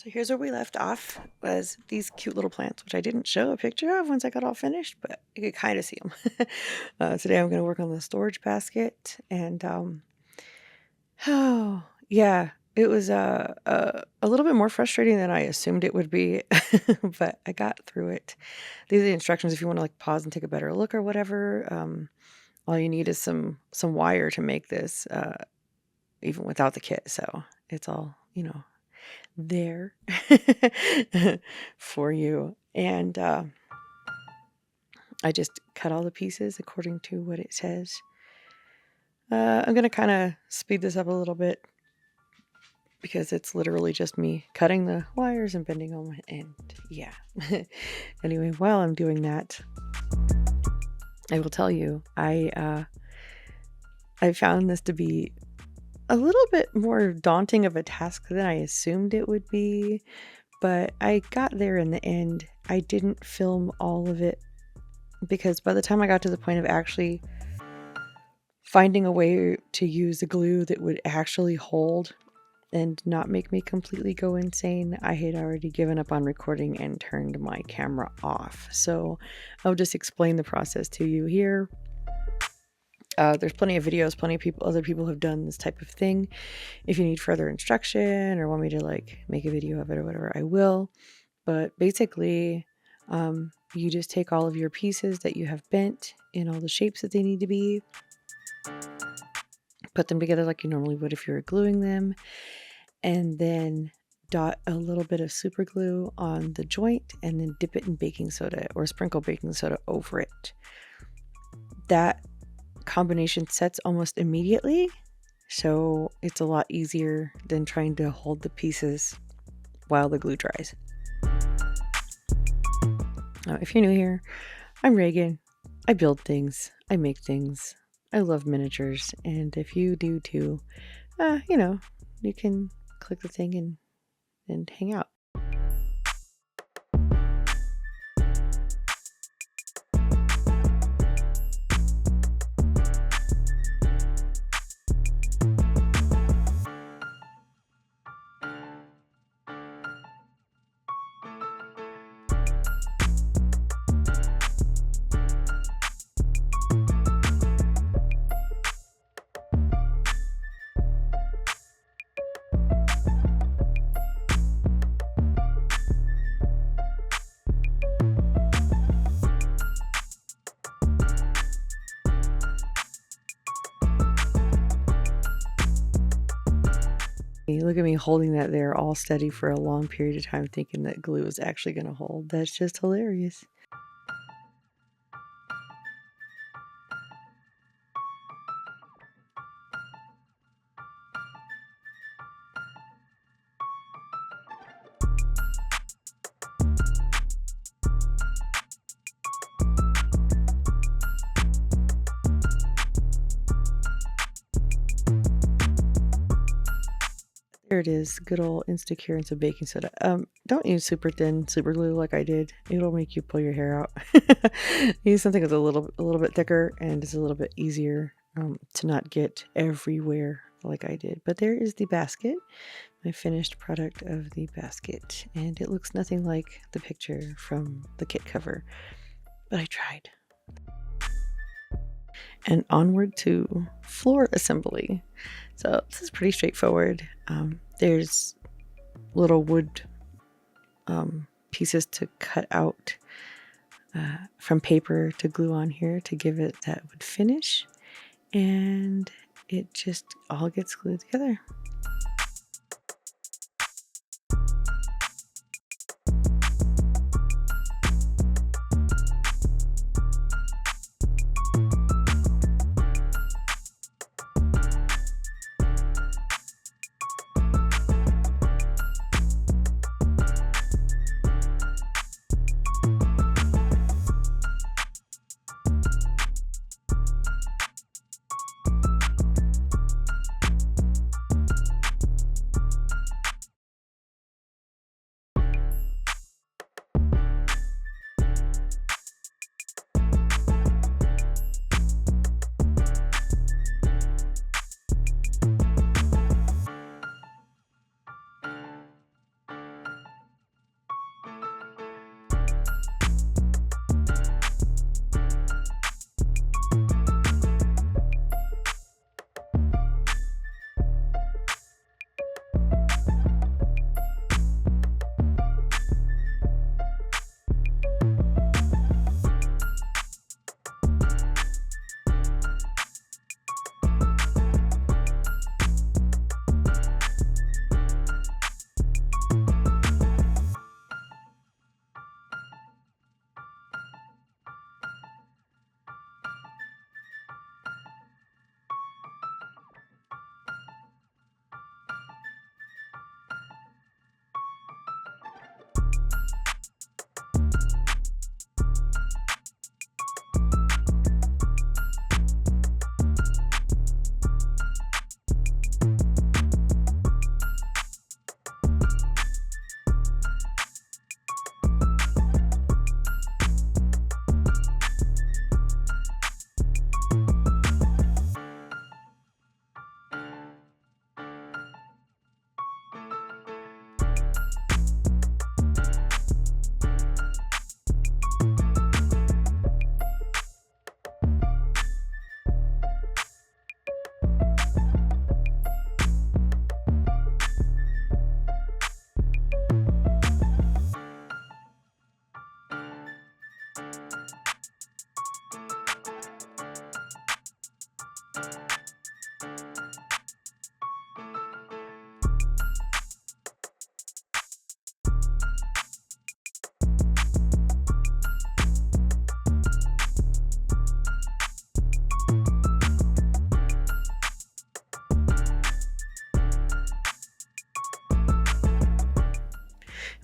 So here's where we left off, was these cute little plants, which I didn't show a picture of once I got all finished, but you could kind of see them. Today I'm going to work on the storage basket, and oh yeah, it was a little bit more frustrating than I assumed it would be, but I got through it. These are the instructions if you want to like pause and take a better look or whatever. All you need is some wire to make this, even without the kit. So it's all there for you. And I just cut all the pieces according to what it says. I'm going to kind of speed this up a little bit because it's literally just me cutting the wires and bending them. And yeah. Anyway, while I'm doing that, I will tell you, I found this to be a little bit more daunting of a task than I assumed it would be, but I got there in the end. I didn't film all of it because by the time I got to the point of actually finding a way to use a glue that would actually hold and not make me completely go insane, I had already given up on recording and turned my camera off. So I'll just explain the process to you here. There's plenty of videos, other people have done this type of thing. If you need further instruction or want me to like make a video of it or whatever, I will. But basically, you just take all of your pieces that you have bent in all the shapes that they need to be, put them together like you normally would if you were gluing them, and then dot a little bit of super glue on the joint and then dip it in baking soda or sprinkle baking soda over it. That combination sets almost immediately, so it's a lot easier than trying to hold the pieces while the glue dries. If you're new here, I'm Reagan. I build things, I make things, I love miniatures, and if you do too, you can click the thing and hang out. Look at me holding that there all steady for a long period of time thinking that glue is actually going to hold. That's just hilarious. There it is, good old Instacure and some baking soda. Don't use super thin super glue like I did. It'll make you pull your hair out. Use something that's a little bit thicker and it's a little bit easier to not get everywhere like I did. But there is the basket, my finished product of the basket, and it looks nothing like the picture from the kit cover, but I tried. And onward to floor assembly. So this is pretty straightforward. There's little wood pieces to cut out from paper to glue on here to give it that wood finish, and it just all gets glued together.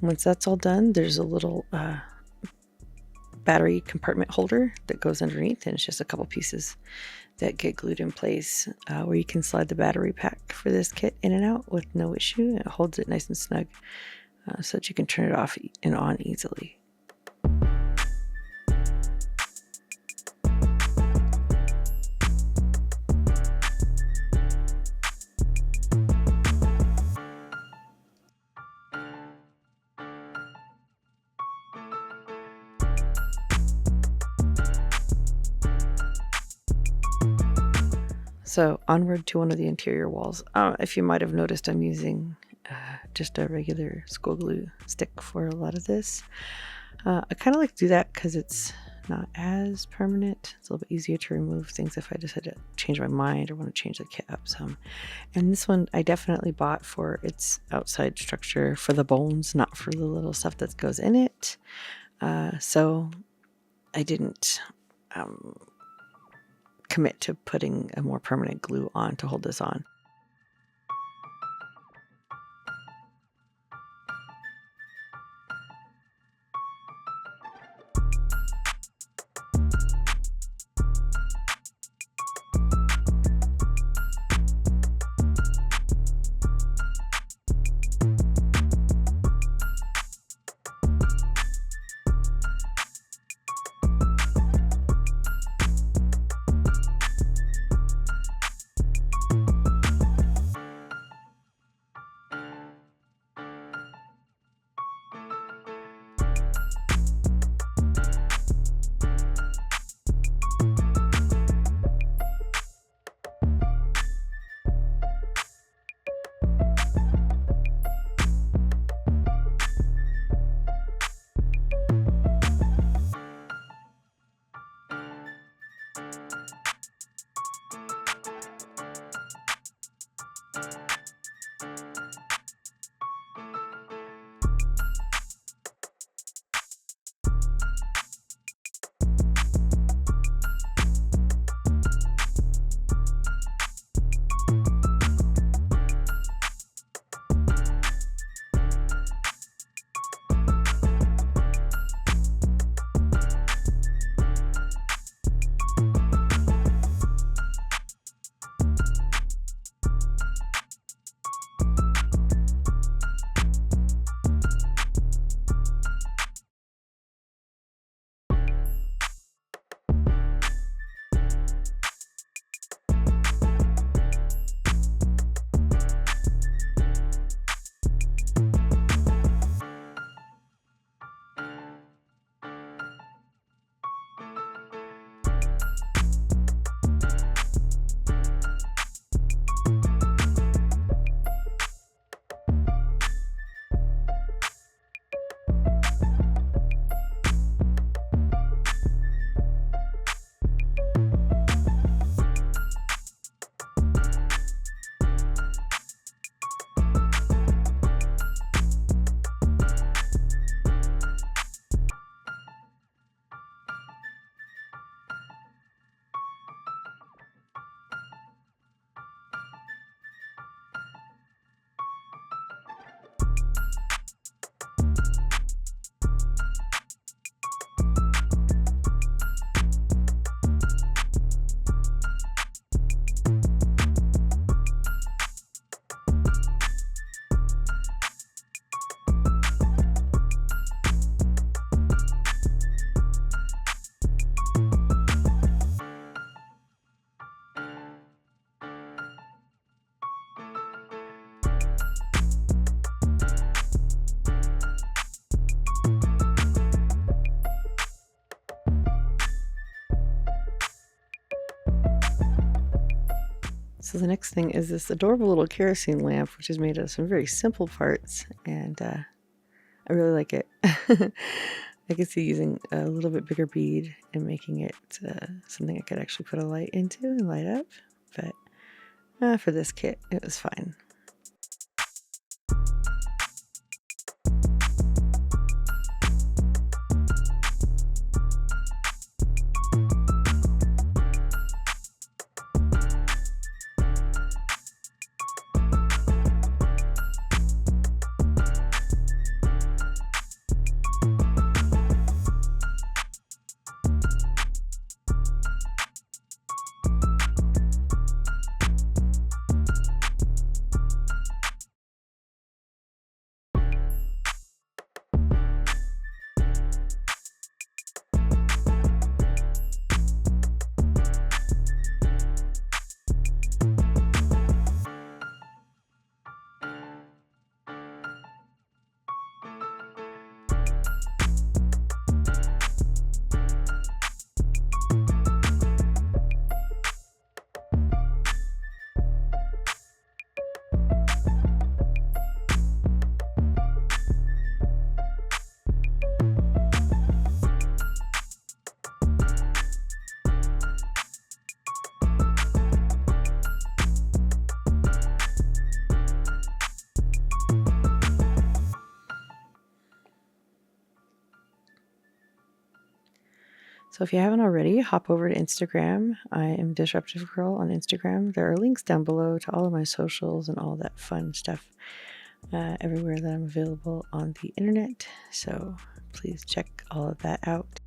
Once that's all done, there's a little battery compartment holder that goes underneath, and it's just a couple pieces that get glued in place where you can slide the battery pack for this kit in and out with no issue. It holds it nice and snug so that you can turn it off and on easily. So onward to one of the interior walls. If you might have noticed, I'm using just a regular school glue stick for a lot of this. I kind of like to do that because it's not as permanent. It's a little bit easier to remove things if I decide to change my mind or want to change the kit up some. And this one I definitely bought for its outside structure for the bones, not for the little stuff that goes in it. So I didn't commit to putting a more permanent glue on to hold this on. So the next thing is this adorable little kerosene lamp, which is made out of some very simple parts, and I really like it. I could see using a little bit bigger bead and making it something I could actually put a light into and light up, but for this kit, it was fine. So if you haven't already, hop over to Instagram. I am Disruptive Girl on Instagram. There are links down below to all of my socials and all that fun stuff everywhere that I'm available on the internet. So please check all of that out.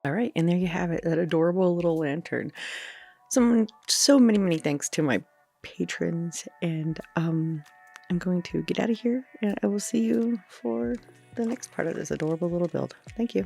All right, and there you have it, that adorable little lantern. So many thanks to my patrons, and I'm going to get out of here, and I will see you for the next part of this adorable little build. Thank you.